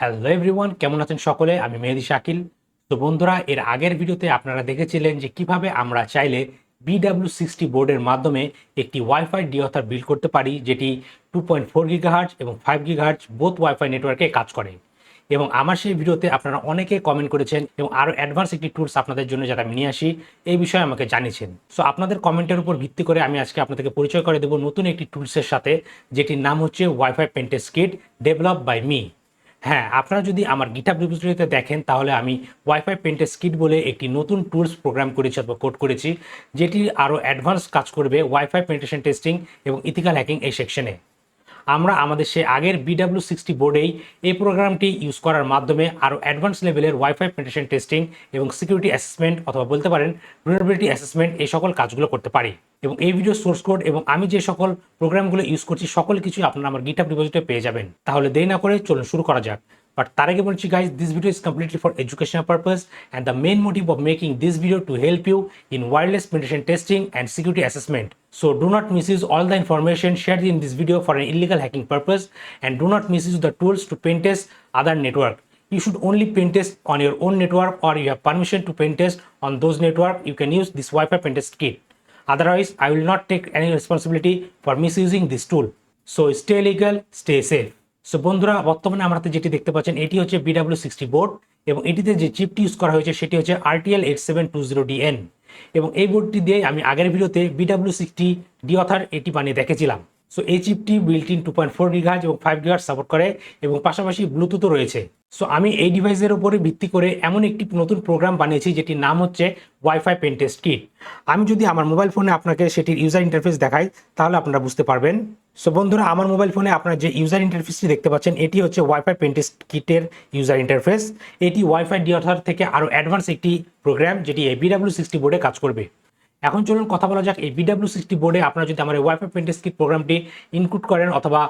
Hello everyone, কেমন আছেন সকলে? আমি মেহেদি শাকিল। তো বন্ধুরা, এর আগের ভিডিওতে আপনারা দেখেছিলেন যে কিভাবে আমরা চাইলে BW60 বোর্ডের মাধ্যমে একটি ওয়াইফাই ডিঅথার বিল্ড করতে পারি, যেটি 2.4 গিগাহার্টজ এবং 5 গিগাহার্টজ বোথ ওয়াইফাই নেটওয়ার্কে কাজ করে। এবং আমার সেই ভিডিওতে আপনারা অনেকে কমেন্ট করেছেন এবং আরও অ্যাডভান্স একটি টুলস আপনাদের জন্য যাতে আমি নিয়ে আসি এই বিষয়ে আমাকে জানিয়েছেন। সো আপনাদের কমেন্টের উপর ভিত্তি করে আমি আজকে আপনাদেরকে পরিচয় করে দেবো নতুন একটি টুলসের সাথে, যেটির নাম হচ্ছে WiFi pentest kit develop by me. হ্যাঁ, আপনারা যদি আমার গিটহাব রিপোজিটরিতে দেখেন তাহলে আমি ওয়াইফাই পেনটেস্ট কিট বলে একটি নতুন টুলস প্রোগ্রাম করেছি অথবা কোড করেছি, যেটি আরও অ্যাডভান্স কাজ করবে ওয়াইফাই পেনিট্রেশন টেস্টিং এবং ইথিক্যাল হ্যাকিং এই সেকশনে। আমরা আমাদের সে আগের BW60 বোর্ডেই এই প্রোগ্রামটি ইউজ করার মাধ্যমে আরও অ্যাডভান্স লেভেলের ওয়াইফাই পেনিট্রেশন টেস্টিং এবং সিকিউরিটি অ্যাসেসমেন্ট অথবা বলতে পারেন vulnerability অ্যাসেসমেন্ট এই সকল কাজগুলো করতে পারি। এবং এই ভিডিও সোর্স কোড এবং আমি যে সকল প্রোগ্রামগুলো ইউজ করছি সকল কিছুই আপনারা আমার গিটহাব রিপোজিটরিতে পেয়ে যাবেন। তাহলে দেরি না করে চলুন শুরু করা যাক। But তার আগে বলছি guys, this video is completely for educational purpose and the main motive of making this video to help you in wireless penetration testing and security assessment. So do not misuse all the information shared in this video for an illegal hacking purpose, and do not misuse the tools to pen test other network. You should only pen test on your own network, or you have permission to pen test on those network. You can use this Wi-Fi pen test kit. Otherwise, I will not take any responsibility for misusing this tool. So stay legal, stay safe. So বন্ধুরা, বর্তমানে আমার হাতে যেটি দেখতে পাচ্ছেন এটি হচ্ছে BW60 board এবং এটিতে যে চিপটি ইউজ করা হয়েছে সেটি হচ্ছে RTL 8720DN এবং এই বোর্ডটি দিয়ে আমি আগের ভিডিওতে BW60 ডিঅথার এটি বানিয়ে দেখেছিলাম। সো এই চিপটি বিল্ট ইন 2.4 গিগাহার্টজ এবং 5 গিগাহার্টজ সাপোর্ট করে এবং পাশাপাশি ব্লুটুথও রয়েছে। সো আমি এই ডিভাইসের উপরে ভিত্তি করে এমন একটি নতুন প্রোগ্রাম বানিয়েছি যেটির নাম হচ্ছে ওয়াইফাই পেন টেস্ট কিট। আমি যদি আমার মোবাইল ফোনে আপনাকে সেটির ইউজার ইন্টারফেস দেখাই তাহলে আপনারা বুঝতে পারবেন। সো বন্ধুরা, আমার মোবাইল ফোনে আপনারা যে ইউজার ইন্টারফেসটি দেখতে পাচ্ছেন এটি হচ্ছে ওয়াইফাই পেন টেস্ট কিটের ইউজার ইন্টারফেস। এটি ওয়াইফাই ডিঅথার থেকে আরও অ্যাডভান্স একটি প্রোগ্রাম যেটি এই BW60 বোর্ডে কাজ করবে। এখন চলুন কথা বলা যাক এই BW60 বোর্ডে আপনারা যদি আমার ওয়াইফাই পেন টেস্ট কিট প্রোগ্রামটি ইনক্লুড করেন অথবা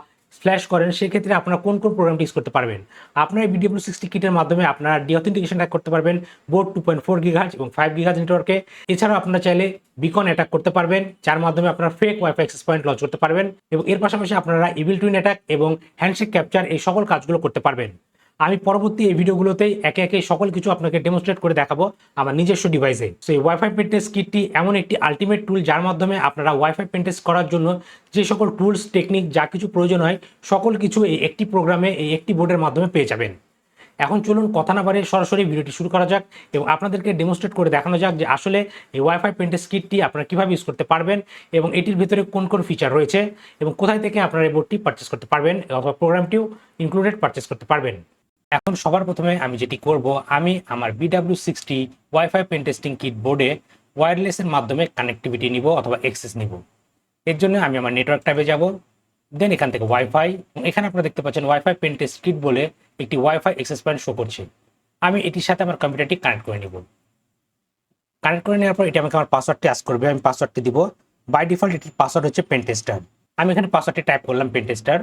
ফ্ল্যাশ করেন, সেক্ষেত্রে আপনারা কোন কোন প্রোগ্রামটি ইউজ করতে পারবেন। আপনারা এই BW60 কিটের মাধ্যমে আপনারা ডিঅথেন্টিকেশন অ্যাটাক করতে পারবেন বোর্ড 2.4 গিগাহার্টজ এবং 5 গিগাহার্টজ নেটওয়ার্কে। এছাড়াও আপনারা চাইলে বিকন অ্যাটাক করতে পারবেন, যার মাধ্যমে আপনারা fake wifi access point launch করতে পারবেন এবং এর পাশাপাশি আপনারা ইভিল টুইন অ্যাটাক এবং হ্যান্ডশেক ক্যাপচার এই সকল কাজগুলো করতে পারবেন। আমি পরবর্তী এই ভিডিওগুলোতেই একে একে সকল কিছু আপনাকে ডেমনস্ট্রেট করে দেখাবো আমার নিজস্ব ডিভাইসে। সো এই ওয়াইফাই পেন টেস্ট কিটটি এমন একটি আলটিমেট টুল যার মাধ্যমে আপনারা ওয়াইফাই পেন টেস্ট করার জন্য যে সকল টুলস টেকনিক যা কিছু প্রয়োজন হয় সকল কিছু এই একটি প্রোগ্রামে এই একটি বোর্ডের মাধ্যমে পেয়ে যাবেন। এখন চলুন কথা না বাড়িয়ে সরাসরি ভিডিওটি শুরু করা যাক এবং আপনাদেরকে ডেমনস্ট্রেট করে দেখানো যাক যে আসলে এই ওয়াইফাই পেন টেস্ট কিটটি আপনারা কীভাবে ইউজ করতে পারবেন এবং এটির ভিতরে কোন কোন ফিচার রয়েছে এবং কোথায় থেকে আপনারা এই বোর্ডটি পারচেস করতে পারবেন অথবা প্রোগ্রামটিও ইনক্লুডেড পারচেস করতে পারবেন। এখন সবার প্রথমে আমি যেটি করব, আমি আমার BW60 wifi pen testing kit বোর্ডে ওয়্যারলেসের মাধ্যমে কানেক্টিভিটি নিব অথবা অ্যাক্সেস নিব। এর জন্য আমি আমার নেটওয়ার্ক ট্যাবে যাব, দেন এখান থেকে ওয়াইফাই, এখানে আপনারা দেখতে পাচ্ছেন ওয়াইফাই পেন টেস্ট কিট বলে একটি ওয়াইফাই অ্যাক্সেস পয়েন্ট শো করছে। আমি এটির সাথে আমার কম্পিউটারটি কানেক্ট করে নিব। কানেক্ট করে নেওয়ার পর এটি আমাকে আমার পাসওয়ার্ডটি আস্ক করবে, আমি পাসওয়ার্ডটি দিব। বাই ডিফল্ট এটির পাসওয়ার্ড হচ্ছে পেন টেস্টার। আমি এখানে পাসওয়ার্ডটি টাইপ করলাম পেন টেস্টার,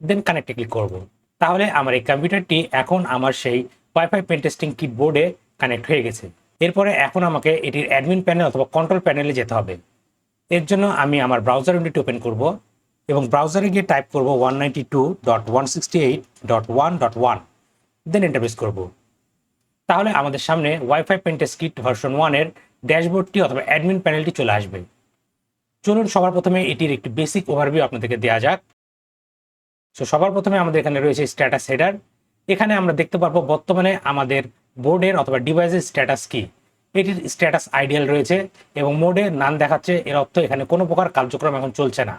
দেন কানেক্টে ক্লিক করব। তাহলে আমার এই কম্পিউটারটি এখন আমার সেই ওয়াইফাই পেন টেস্টিং কিট বোর্ডে কানেক্ট হয়ে গেছে। এরপরে এখন আমাকে এটির অ্যাডমিন প্যানেল অথবা কন্ট্রোল প্যানেলে যেতে হবে। এর জন্য আমি আমার ব্রাউজার উইন্ডোটি ওপেন করব এবং ব্রাউজারে গিয়ে টাইপ করব 192.168.1.1, দেন এন্টার প্রেস করব। তাহলে আমাদের সামনে wifi pen test kit version 1 এর ড্যাশবোর্ডটি অথবা অ্যাডমিন প্যানেলটি চলে আসবে। চলুন সবার প্রথমে এটির একটি বেসিক ওভারভিউ আপনাদেরকে দেওয়া যাক। সো সবার প্রথমে আমাদের এখানে রয়েছে স্ট্যাটাস হেডার। এখানে আমরা দেখতে পারবো বর্তমানে আমাদের বোর্ডের অথবা ডিভাইসের স্ট্যাটাস কি। এটির স্ট্যাটাস আইডিয়াল রয়েছে এবং মোডে নান দেখাচ্ছে, এর অর্থ এখানে কোনো প্রকার কার্যক্রম এখন চলছে না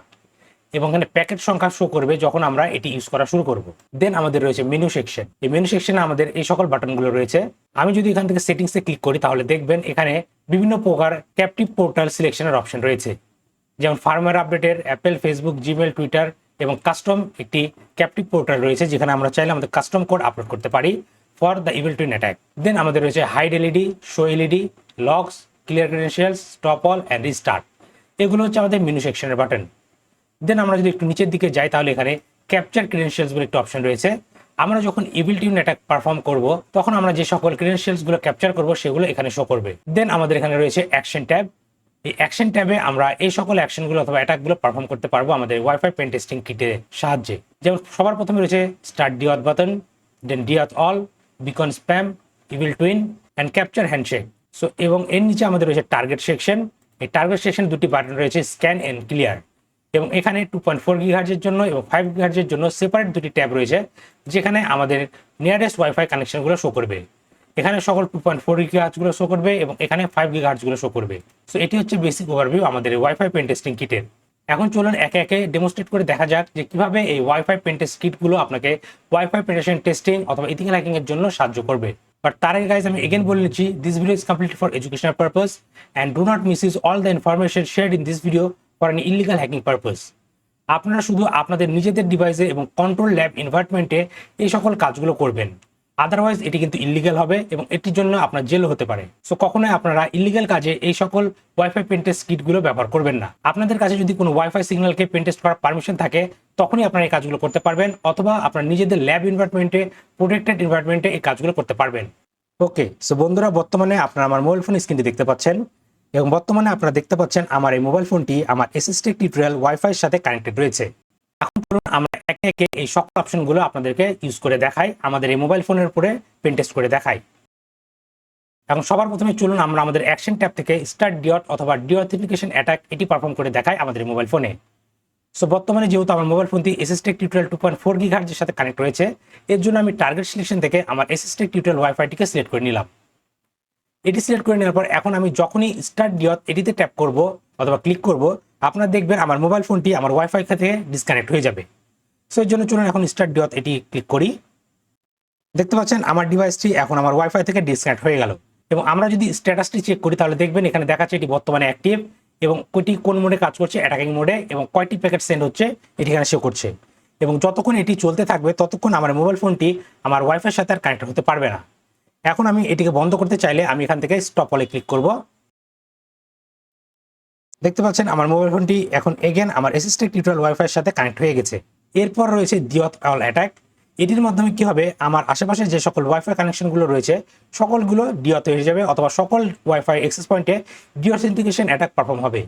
এবং এখানে প্যাকেট সংখ্যা শো করবে যখন আমরা এটি ইউজ করা শুরু করব। দেন আমাদের রয়েছে মেনু সেকশন। এই মেনু সেকশনে আমাদের এই সকল বাটনগুলো রয়েছে। আমি যদি এখান থেকে সেটিংসে ক্লিক করি তাহলে দেখবেন এখানে বিভিন্ন প্রকার ক্যাপটিভ পোর্টাল সিলেকশনের অপশন রয়েছে, যেমন ফার্মওয়্যার আপডেটের, অ্যাপেল, ফেসবুক, জিমেল, টুইটার এবং কাস্টম একটি ক্যাপটিভ পোর্টাল রয়েছে যেখানে আমরা চাইলে আমাদের কাস্টম কোড আপলোড করতে পারি for the evil twin attack. Then আমাদের রয়েছে hide LED, show LED, logs, clear credentials, stop all and restart. এগুলো হচ্ছে আমাদের মেনু সেকশনের বাটন। দেন আমরা যদি একটু নিচের দিকে যাই তাহলে এখানে ক্যাপচার ক্রেডেনশিয়ালস বলে একটি অপশন রয়েছে। আমরা যখন ইভিল টুইন অ্যাটাক পারফর্ম করব তখন আমরা যে সকল ক্রেডেনশিয়ালসগুলো ক্যাপচার করব সেগুলো এখানে শো করবে। দেন আমাদের এখানে রয়েছে অ্যাকশন ট্যাব। এই অ্যাকশন ট্যাবে আমরা এই সকল অ্যাকশনগুলো অথবা অ্যাটাকগুলো পারফর্ম করতে পারবো আমাদের ওয়াইফাই পেন টেস্টিং কিটের সাহায্যে। যেমন সবার প্রথমে রয়েছে start deauth button, then deauth all, beacon spam, evil twin and capture handshake. So এবং এর নিচে আমাদের রয়েছে টার্গেট সেকশন। এই টার্গেট সেকশন দুটি বাটন রয়েছে, স্ক্যান অ্যান্ড ক্লিয়ার। এবং এখানে 2.4 গিগাহার্জের জন্য এবং 5 গিগাহার্জের জন্য সেপারেট দুটি ট্যাব রয়েছে, যেখানে আমাদের নিয়ারেস্ট ওয়াইফাই কানেকশনগুলো শো করবে। এখানে সকল 2.4 গিগাহার্জগুলো শো করবে এবং এখানে 5 গিগাহার্জগুলো শো করবে। সো এটি হচ্ছে বেসিক ওভারভিউ আমাদের ওয়াইফাই পেন টেস্টিং কিটের। এখন চলুন একে একে ডেমোস্ট্রেট করে দেখা যাক যে কিভাবে এই ওয়াইফাই পেন টেস্ট কিটগুলো আপনাকে ওয়াইফাই পেনিট্রেশন টেস্টিং অথবা ইথিক্যাল হ্যাকিং এর জন্য সাহায্য করবে। বাট তার আগে গাইজ আমি এগেন বলে নিচ্ছি, this video is completely for educational purpose and do not misuse all the information shared in this video for N illegal hacking purpose. আপনারা শুধু আপনাদের নিজেদের ডিভাইসে এবং কন্ট্রোল ল্যাব এনভায়রনমেন্টে এই সকল কাজগুলো করবেন, আদারওয়াইজ এটি কিন্তু ইলিগাল হবে এবং এটির জন্য আপনার জেল হতে পারে। সো কখনোই আপনারা ইলিগাল কাজে এই সকল ওয়াইফাই পেনটেস্ট কিটগুলো ব্যবহার করবেন না। আপনাদের কাছে যদি কোনো ওয়াইফাই সিগন্যালকে পেনটেস্ট করার পারমিশন থাকে তখনই আপনারা এই কাজগুলো করতে পারবেন, অথবা আপনার নিজেদের ল্যাব এনভায়রনমেন্টে, প্রোটেক্টেড এনভায়রনমেন্টে এই কাজগুলো করতে পারবেন। ওকে, সো বন্ধুরা, বর্তমানে আপনারা আমার মোবাইল ফোন স্ক্রিনটি দেখতে পাচ্ছেন এবং বর্তমানে আপনারা দেখতে পাচ্ছেন আমার এই মোবাইল ফোনটি আমার এসএসটি টিউটোরিয়াল ওয়াইফাই এর সাথে কানেক্টেড রয়েছে। এখন চলুন আমরা একে একে এই সকল অপশনগুলো আপনাদেরকে ইউজ করে দেখাই, আমাদের এই মোবাইল ফোনের উপরে পেন টেস্ট করে দেখাই। এখন সবার প্রথমে চলুন আমরা আমাদের অ্যাকশন ট্যাব থেকে স্টার্ট ডিওথ অথবা ডিঅথেন্টিকেশন অ্যাটাক এটি পারফর্ম করে দেখাই আমাদের মোবাইল ফোনে। সো বর্তমানে যেহেতু আমার মোবাইল ফোনটি এসএসটি টিউটোরিয়াল 2.4 গিগাহার্জের সাথে কানেক্ট রয়েছে, এর জন্য আমি টার্গেট সিলেকশন থেকে আমার এসএসটি টিউটোরিয়াল ওয়াইফাইটিকে সিলেক্ট করে নিলাম। এটি সিলেক্ট করে নেওয়ার পর এখন আমি যখনই স্টার্ট ডিওথ এটিতে ট্যাপ করব অথবা ক্লিক করব, আপনারা দেখবেন আমার মোবাইল ফোনটি আমার ওয়াইফাই থেকে ডিসকানেক্ট হয়ে যাবে। সো এর জন্য চলুন এখন স্টার্ট ডিওথ এটি ক্লিক করি। দেখতে পাচ্ছেন আমার ডিভাইসটি এখন আমার ওয়াইফাই থেকে ডিসকানেক্ট হয়ে গেল। এবং আমরা যদি স্ট্যাটাসটি চেক করি তাহলে দেখবেন এখানে দেখাচ্ছে এটি বর্তমানে অ্যাক্টিভ এবং কোটি কোন মোডে কাজ করছে, অ্যাটাকিং মোডে, এবং কয়টি প্যাকেট সেন্ড হচ্ছে এটি এখানে শো করছে। এবং যতক্ষণ এটি চলতে থাকবে ততক্ষণ আমার মোবাইল ফোনটি আমার ওয়াইফাইয়ের সাথে আর কানেক্ট হতে পারবে না। এখন আমি এটিকে বন্ধ করতে চাইলে আমি এখান থেকে স্টপ অলে ক্লিক করব। দেখতে পাচ্ছেন আমার মোবাইল ফোনটি এখন এগেন আমার এসএসটি টিউটোরিয়াল ওয়াইফাইয়ের সাথে কানেক্ট হয়ে গেছে। এরপর রয়েছে ডিওথ অল অ্যাটাক। এটির মাধ্যমে কি হবে, আমার আশেপাশে যে সকল ওয়াইফাই কানেকশনগুলো রয়েছে সকলগুলো ডিওথ হয়ে যাবে, অথবা সকল ওয়াইফাই অ্যাক্সেস পয়েন্টে ডিঅথেন্টিকেশন অ্যাটাক পারফর্ম হবে।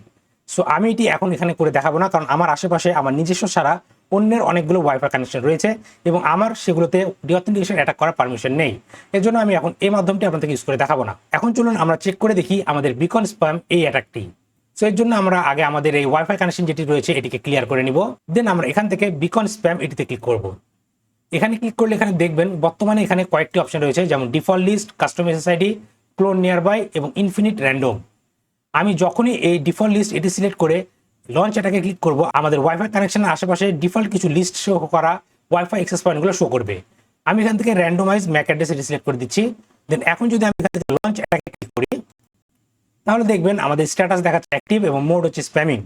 সো আমি এটি এখন এখানে করে দেখাবো না, কারণ আমার আশেপাশে আমার নিজস্ব ছাড়া অন্যের অনেকগুলো ওয়াইফাই কানেকশন রয়েছে এবং আমার সেগুলোতে ডিঅথেন্টিকেশন অ্যাটাক করার পারমিশন নেই। এর জন্য আমি এখন এই মাধ্যমটি আপনাদেরকে ইউজ করে দেখাবো না। এখন চলুন আমরা চেক করে দেখি আমাদের বিকন স্প্যাম এই অ্যাটাকটি। সো এর জন্য আমরা আগে আমাদের এই ওয়াইফাই কানেকশন যেটি রয়েছে এটিকে ক্লিয়ার করে নিব, দেন আমরা এখান থেকে বিকন স্প্যাম এটিতে ক্লিক করব। এখানে ক্লিক করলে এখানে দেখবেন বর্তমানে এখানে কয়েকটি অপশন রয়েছে, যেমন default list, custom SSID, clone nearby এবং ইনফিনিট র্যান্ডম। আমি যখনই এই ডিফল্ট লিস্ট এটি সিলেক্ট করে লঞ্চ এটাকে ক্লিক করব, আমাদের ওয়াইফাই কানেকশনের আশেপাশে ডিফল্ট কিছু লিস্ট শো করা ওয়াইফাই অ্যাক্সেস পয়েন্টগুলো শো করবে। আমি এখান থেকে র্যান্ডমাইজ ম্যাক অ্যাড্রেস এটি সিলেক্ট করে দিচ্ছি। দেন এখন যদি আমি এখান থেকে লঞ্চ এটাকে ক্লিক করি তাহলে দেখবেন আমাদের স্ট্যাটাস দেখাচ্ছে অ্যাক্টিভ এবং মোড হচ্ছে স্প্যামিং।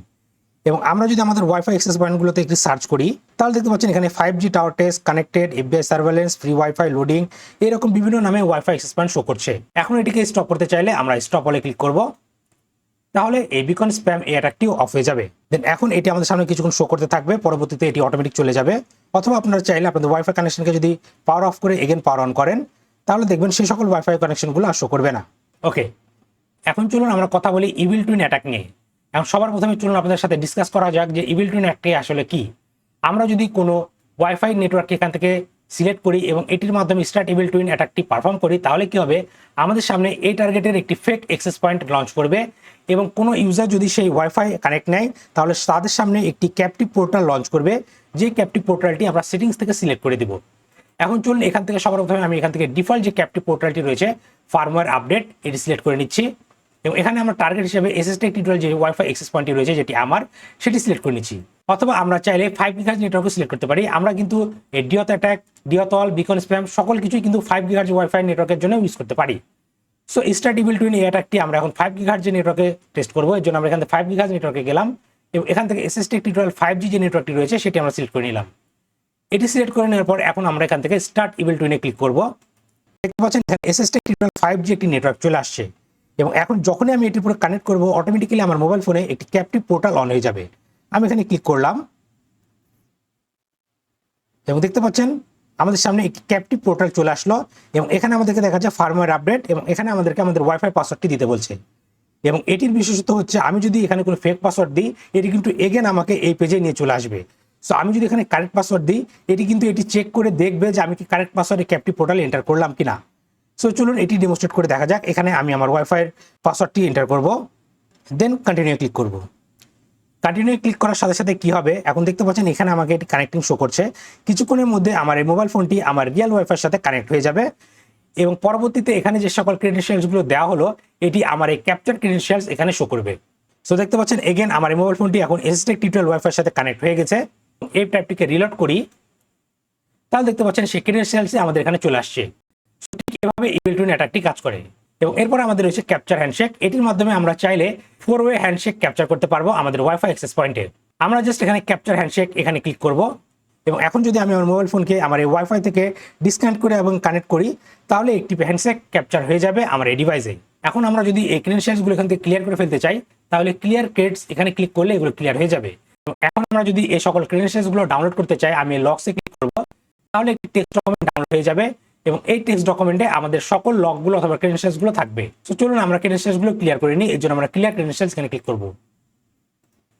এবং আমরা যদি আমাদের ওয়াইফাই অ্যাক্সেস পয়েন্টগুলোতে একটু সার্চ করি তাহলে দেখতে পাচ্ছেন এখানে 5G tower test, connected, FBI surveillance, free wifi, loading, এরকম বিভিন্ন নামে ওয়াইফাই অ্যাক্সেস পয়েন্ট শো করছে। এখন এটিকে স্টপ করতে চাইলে আমরা স্টপ অলে ক্লিক করব, তাহলে এই বিকন স্প্যাম এই অ্যাটাকটিও অফ হয়ে যাবে। দেন এখন এটি আমাদের সামনে কিছুক্ষণ শো করতে থাকবে, পরবর্তীতে এটি অটোমেটিক চলে যাবে। অথবা আপনারা চাইলে আপনাদের ওয়াইফাই কানেকশনকে যদি পাওয়ার অফ করে এগেন পাওয়ার অন করেন তাহলে দেখবেন সেই সকল ওয়াইফাই কানেকশনগুলো আর শো করবে না। ওকে, এখন চলুন আমরা কথা বলি ইভিল টুইন অ্যাটাক নিয়ে। এখন সবার প্রথমে চলুন আপনাদের সাথে ডিসকাস করা যাক যে ইভিল টুইন অ্যাটাকটি আসলে কি। আমরা যদি কোনো ওয়াইফাই নেটওয়ার্ক এখান থেকে সিলেক্ট করি এবং এটির মাধ্যমে স্টার্ট ইভিল টুইন অ্যাটাকটি পারফর্ম করি তাহলে কি হবে, আমাদের সামনে এই টার্গেটের একটি ফেক অ্যাক্সেস পয়েন্ট লঞ্চ করবে এবং কোনো ইউজার যদি সেই ওয়াইফাই কানেক্ট নেয় তাহলে তাদের সামনে একটি ক্যাপটিভ পোর্টাল লঞ্চ করবে, যে ক্যাপটিভ পোর্টালটি আমরা সেটিংস থেকে সিলেক্ট করে দিব। এখন চলুন এখান থেকে সবার প্রথমে আমি এখান থেকে ডিফল্ট যে ক্যাপটিভ পোর্টালটি রয়েছে ফার্মওয়্যার আপডেট এটি সিলেক্ট করে নিচ্ছি এবং এখানে আমরা টার্গেট হিসেবে এসএসটি টিউটোরিয়াল যে ওয়াইফাই অ্যাক্সেস পয়েন্টটি রয়েছে যেটি আমার, সেটি সিলেক্ট করে নিচ্ছি। অথবা আমরা চাইলে 5 গিগাহার্জ নেটওয়ার্কও সিলেক্ট করতে পারি। আমরা কিন্তু এই ডিওথ অ্যাটাক, ডিওথ অল, বিকন স্প্যাম সকল কিছুই কিন্তু 5 গিগাহার্জ ওয়াইফাই নেটওয়ার্কের জন্য ইউজ করতে পারি। সো স্টার্ট ইভিল টুইন এই অ্যাটাকটি আমরা এখন 5 গিগাহার্জ নেটওয়ার্কে টেস্ট করবো। এর জন্য আমরা এখান থেকে 5 গিগাহার্জ নেটওয়ার্কে গেলাম এবং এখান থেকে এসএসটি টিউটোরিয়াল 5G যে নেটওয়ার্কটি রয়েছে সেটি আমরা সিলেক্ট করে নিলাম। এটি সিলেক্ট করে নেওয়ার পর এখন আমরা এখান থেকে স্টার্ট ইভিল টুইনে ক্লিক করব। দেখতে পাচ্ছেন এখানে এসএসটি টিউটোরিয়াল 5G একটি নেটওয়ার্ক চলে আসছে এবং এখন যখনই আমি এটির পুরো কানেক্ট করব অটোমেটিক্যালি আমার মোবাইল ফোনে একটি ক্যাপটিভ পোর্টাল অন হয়ে যাবে। আমি এখানে ক্লিক করলাম এবং দেখতে পাচ্ছেন আমাদের সামনে একটি ক্যাপটিভ পোর্টাল চলে আসলো এবং এখানে আমাদেরকে দেখা যাচ্ছে ফার্মওয়্যার আপডেট এবং এখানে আমাদেরকে আমাদের ওয়াইফাই পাসওয়ার্ডটি দিতে বলছে। এবং এটির বিশেষত্ব হচ্ছে আমি যদি এখানে কোনো ফেক পাসওয়ার্ড দিই এটি কিন্তু এগেন আমাকে এই পেজে নিয়ে চলে আসবে। সো আমি যদি এখানে কারেক্ট পাসওয়ার্ড দিই, এটি চেক করে দেখবে যে আমি কি কারেক্ট পাসওয়ার্ডে ক্যাপটি পোর্টালে এন্টার করলাম কিনা। সো চলুন এটি ডেমনস্ট্রেট করে দেখা যাক। এখানে আমি আমার ওয়াইফাইয়ের পাসওয়ার্ডটি এন্টার করব, দেন কন্টিনিউ ক্লিক করব। কন্টিনিউ ক্লিক করার সাথে সাথে কি হবে, এখন দেখতে পাচ্ছেন এখানে আমাকে এটি কানেক্টিং শো করছে। কিছুক্ষণের মধ্যে আমার এই মোবাইল ফোনটি আমার রিয়েল ওয়াইফাইয়ের সাথে কানেক্ট হয়ে যাবে এবং পরবর্তীতে এখানে যে সকল ক্রেডেনশিয়ালসগুলো দেওয়া হলো এটি আমার এই ক্যাপচার ক্রেডেনশিয়ালস এখানে শো করবে। সো দেখতে পাচ্ছেন এগেন আমার এই মোবাইল ফোনটি এখন এসএসডি টিউটোরিয়াল ওয়াইফাইয়ের সাথে কানেক্ট হয়ে গেছে। এই ট্যাবটিকে রিলোড করি, তাহলে দেখতে পাচ্ছেন সেই ক্রেডেনশিয়ালসই আমাদের এখানে চলে আসছে। ঠিক এভাবে ইমেল টু নেটওয়ার্কটি কাজ করে। এবং এরপর আমাদের রয়েছে ক্যাপচার হ্যান্ডশেক। এটির মাধ্যমে আমরা চাইলে 4-ওয়ে হ্যান্ডশেক ক্যাপচার করতে পারবো আমাদের ওয়াইফাই অ্যাক্সেস পয়েন্টে। আমরা জাস্ট এখানে ক্যাপচার হ্যান্ডশেক এখানে ক্লিক করব এবং এখন যদি আমি আমার মোবাইল ফোনকে আমার এই ওয়াইফাই থেকে ডিসকানেক্ট করে এবং কানেক্ট করি, তাহলে একটি হ্যান্ডশেক ক্যাপচার হয়ে যাবে আমার এই ডিভাইসে। এখন আমরা যদি এই ক্রেডেনশিয়ালসগুলো এখান থেকে ক্লিয়ার করে ফেলতে চাই, তাহলে ক্লিয়ার ক্রেডস এখানে ক্লিক করলে এগুলো ক্লিয়ার হয়ে যাবে। এখন আমরা যদি এই সকল ক্রেডেনশিয়ালসগুলো ডাউনলোড করতে চাই, আমি লগসে ক্লিক করব, তাহলে একটি টেক্সট ডকুমেন্ট ডাউনলোড হয়ে যাবে এবং এই টেক্সট ডকুমেন্টে আমাদের সকল লগগুলো অথবা ক্রেডেনশিয়ালসগুলো থাকবে। সো চলুন আমরা ক্রেডেনশিয়ালসগুলো ক্লিয়ার করে নিই। এর জন্য আমরা ক্লিয়ার ক্রেডেনশিয়ালস এখানে ক্লিক করব।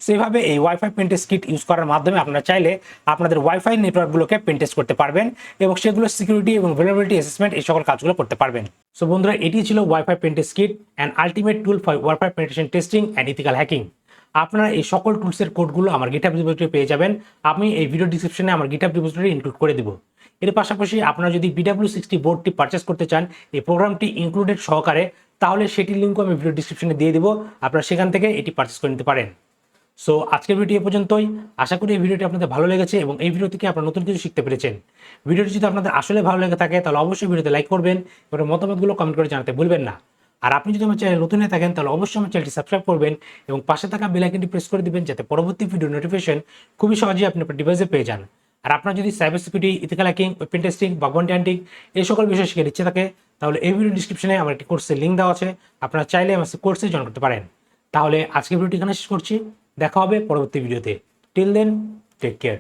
সেভাবে এই ওয়াইফাই পেনটেস্ট কিট ইউজ করার মাধ্যমে আপনারা চাইলে আপনাদের ওয়াইফাই নেটওয়ার্কগুলোকে পেনটেস্ট করতে পারবেন এবং সেগুলো সিকিউরিটি এবং ভেলাবিলিটি অ্যাসেসমেন্ট এই সকল কাজগুলো করতে পারবেন। সো বন্ধুরা, এটি ছিল WiFi pentest kit, an ultimate tool for WiFi penetration testing and ethical hacking. আপনারা এই সকল টুলসের কোডগুলো আমার গিটহাব রিপোজিটরি পেয়ে যাবেন। আমি এই ভিডিও ডিসক্রিপশনে আমার গিটহাব রিপোজিটরি ইনক্লুড করে দেবো। এর পাশাপাশি আপনারা যদি BW60 বোর্ডটি পারচেস করতে চান এই প্রোগ্রামটি ইনক্লুডেড সহকারে, তাহলে সেটির লিঙ্কও আমি ভিডিও ডিসক্রিপশনে দিয়ে দেবো, আপনারা সেখান থেকে এটি পারচেস করে নিতে পারেন। সো আজকের ভিডিও এ পর্যন্তই। আশা করি এই ভিডিওটি আপনাদের ভালো লেগেছে এবং এই ভিডিও থেকে আপনারা নতুন কিছু শিখতে পেরেছেন। ভিডিওটি যদি আপনাদের আসলে ভালো লেগে থাকে তাহলে অবশ্যই ভিডিওতে লাইক করবেন এবং মতামতগুলো কমেন্ট করে জানাতে ভুলবেন না। আর আপনি যদি আমার চ্যানেল নতুন হয়ে থাকেন তাহলে অবশ্যই আমার চ্যানেলটি সাবস্ক্রাইব করবেন এবং পাশে থাকা বেল আইকনটি প্রেস করে দিবেন, যাতে পরবর্তী ভিডিও নোটিফিকেশন খুবই সহজেই আপনি আপনার ডিভাইসে পেয়ে যান। আর আপনার যদি cyber security, ethical hacking, open testing, bug bounty hunting এই সকল বিষয় শিখে ইচ্ছে থাকে, তাহলে এই ভিডিও ডিসক্রিপশনে আমার একটি কোর্সের লিঙ্ক দেওয়া আছে, আপনারা চাইলে আমার কোর্সে জয়েন করতে পারেন। তাহলে আজকের ভিডিওটি এখানে শেষ করছি, দেখা হবে পরবর্তী ভিডিওতে। Till then, take care.